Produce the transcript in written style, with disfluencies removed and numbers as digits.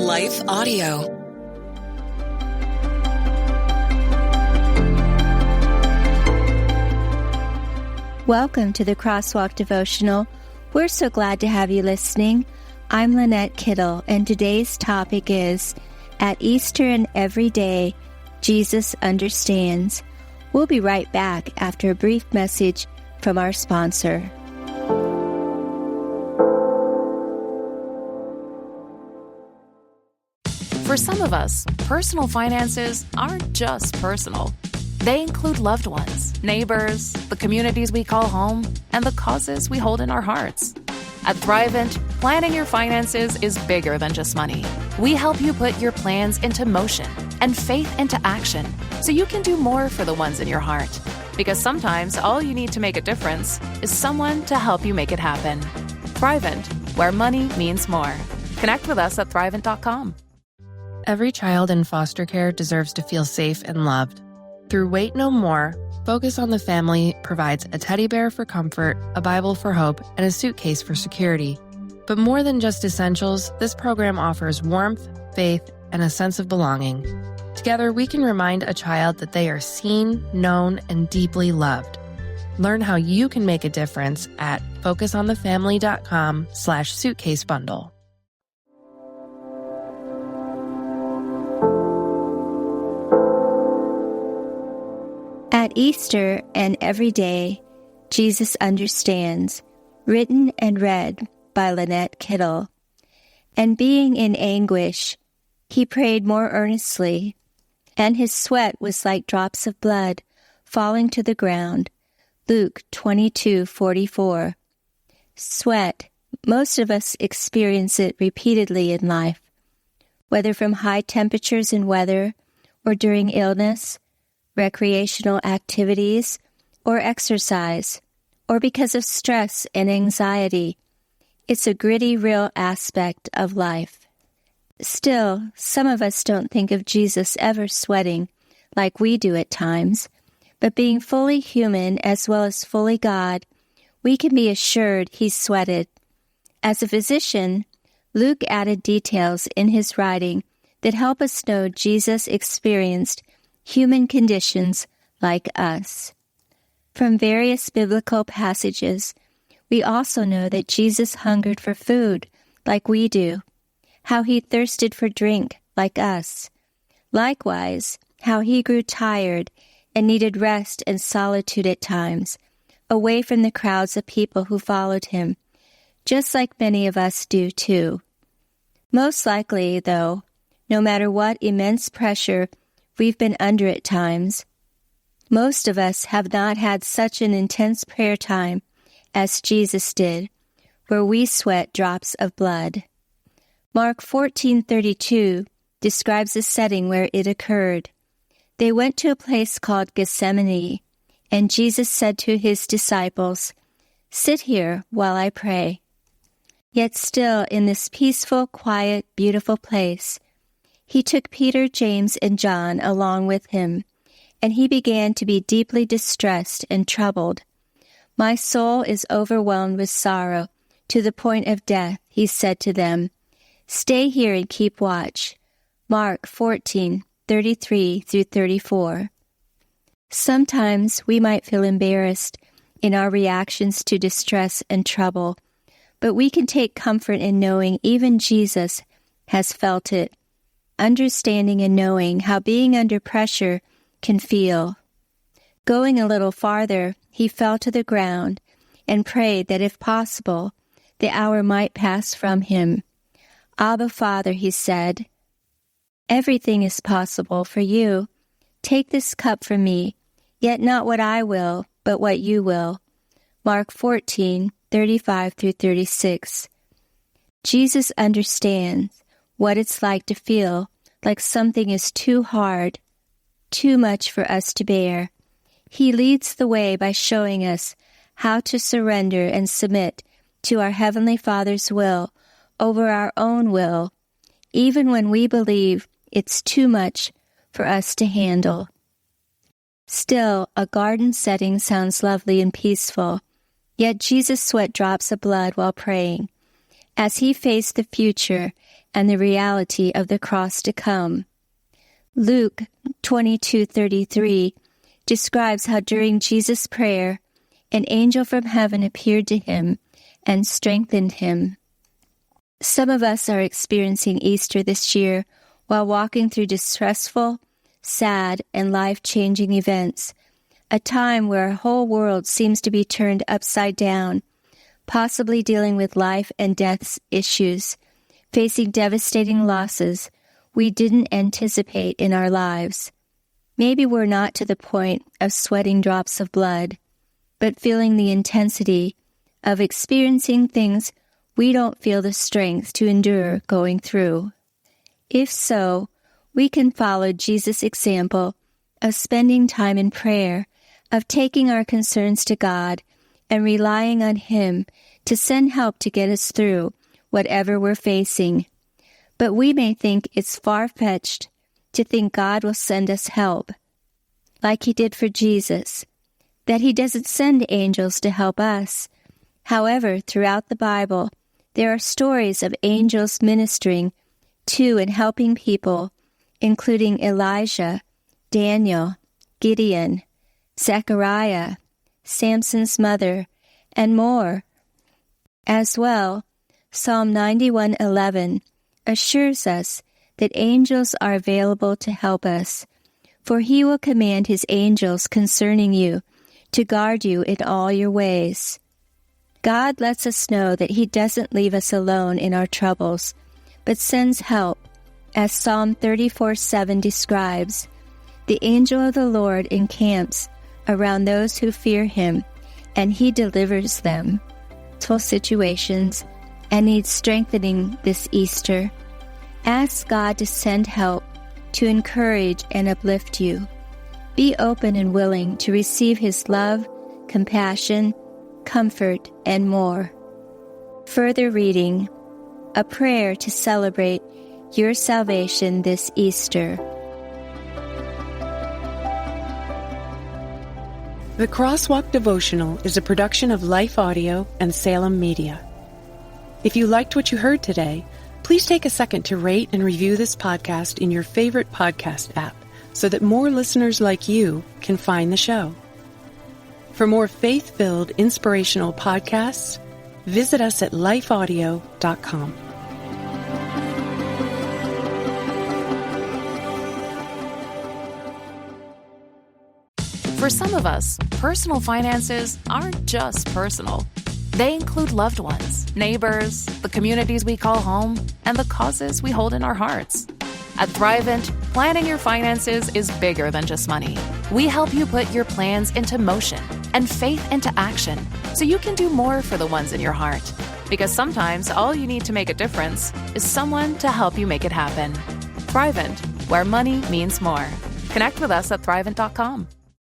Life Audio. Welcome to the Crosswalk Devotional. We're so glad to have you listening. I'm Lynette Kittle, and today's topic is, At Easter and Every Day, Jesus Understands. We'll be right back after a brief message from our sponsor. For some of us, personal finances aren't just personal. They include loved ones, neighbors, the communities we call home, and the causes we hold in our hearts. At Thrivent, planning your finances is bigger than just money. We help you put your plans into motion and faith into action so you can do more for the ones in your heart. Because sometimes all you need to make a difference is someone to help you make it happen. Thrivent, where money means more. Connect with us at Thrivent.com. Every child in foster care deserves to feel safe and loved. Through Wait No More, Focus on the Family provides a teddy bear for comfort, a Bible for hope, and a suitcase for security. But more than just essentials, this program offers warmth, faith, and a sense of belonging. Together, we can remind a child that they are seen, known, and deeply loved. Learn how you can make a difference at focusonthefamily.com/suitcasebundle. At Easter and Every Day, Jesus Understands, written and read by Lynette Kittle. And being in anguish, he prayed more earnestly, and his sweat was like drops of blood falling to the ground. Luke 22:44. Sweat. Most of us experience it repeatedly in life, whether from high temperatures and weather or during illness, recreational activities, or exercise, or because of stress and anxiety. It's a gritty, real aspect of life. Still, some of us don't think of Jesus ever sweating like we do at times, but being fully human as well as fully God, we can be assured he sweated. As a physician, Luke added details in his writing that help us know Jesus experienced human conditions like us. From various biblical passages, we also know that Jesus hungered for food like we do, how he thirsted for drink like us. Likewise, how he grew tired and needed rest and solitude at times, away from the crowds of people who followed him, just like many of us do too. Most likely, though, no matter what immense pressure we've been under at times, most of us have not had such an intense prayer time as Jesus did, where we sweat drops of blood. Mark 14:32 describes a setting where it occurred. They went to a place called Gethsemane, and Jesus said to his disciples, "Sit here while I pray." Yet still in this peaceful, quiet, beautiful place, he took Peter, James, and John along with him, and he began to be deeply distressed and troubled. "My soul is overwhelmed with sorrow to the point of death," he said to them. "Stay here and keep watch." Mark 14:33-34. Sometimes we might feel embarrassed in our reactions to distress and trouble, but we can take comfort in knowing even Jesus has felt it, understanding and knowing how being under pressure can feel. Going a little farther, he fell to the ground and prayed that if possible, the hour might pass from him. "Abba, Father," he said, "everything is possible for you. Take this cup from me, yet not what I will, but what you will." Mark 14:35-36. Jesus understands what it's like to feel like something is too hard, too much for us to bear. He leads the way by showing us how to surrender and submit to our Heavenly Father's will over our own will, even when we believe it's too much for us to handle. Still, a garden setting sounds lovely and peaceful, yet Jesus sweat drops of blood while praying. As he faced the future and the reality of the cross to come. Luke 22:33 describes how during Jesus' prayer, an angel from heaven appeared to him and strengthened him. Some of us are experiencing Easter this year while walking through distressful, sad, and life-changing events, a time where our whole world seems to be turned upside down, possibly dealing with life and death issues, facing devastating losses we didn't anticipate in our lives. Maybe we're not to the point of sweating drops of blood, but feeling the intensity of experiencing things we don't feel the strength to endure going through. If so, we can follow Jesus' example of spending time in prayer, of taking our concerns to God and relying on Him to send help to get us through whatever we're facing. But we may think it's far-fetched to think God will send us help, like He did for Jesus, that He doesn't send angels to help us. However, throughout the Bible, there are stories of angels ministering to and helping people, including Elijah, Daniel, Gideon, Zechariah, Samson's mother, and more. As well, Psalm 91:11 assures us that angels are available to help us, for He will command His angels concerning you to guard you in all your ways. God lets us know that He doesn't leave us alone in our troubles, but sends help, as Psalm 34:7 describes. The angel of the Lord encamps around those who fear Him, and He delivers them. Situations and need strengthening this Easter. Ask God to send help to encourage and uplift you. Be open and willing to receive His love, compassion, comfort, and more. Further reading, a prayer to celebrate your salvation this Easter. The Crosswalk Devotional is a production of Life Audio and Salem Media. If you liked what you heard today, please take a second to rate and review this podcast in your favorite podcast app so that more listeners like you can find the show. For more faith-filled, inspirational podcasts, visit us at lifeaudio.com. For some of us, personal finances aren't just personal. They include loved ones, neighbors, the communities we call home, and the causes we hold in our hearts. At Thrivent, planning your finances is bigger than just money. We help you put your plans into motion and faith into action so you can do more for the ones in your heart. Because sometimes all you need to make a difference is someone to help you make it happen. Thrivent, where money means more. Connect with us at Thrivent.com.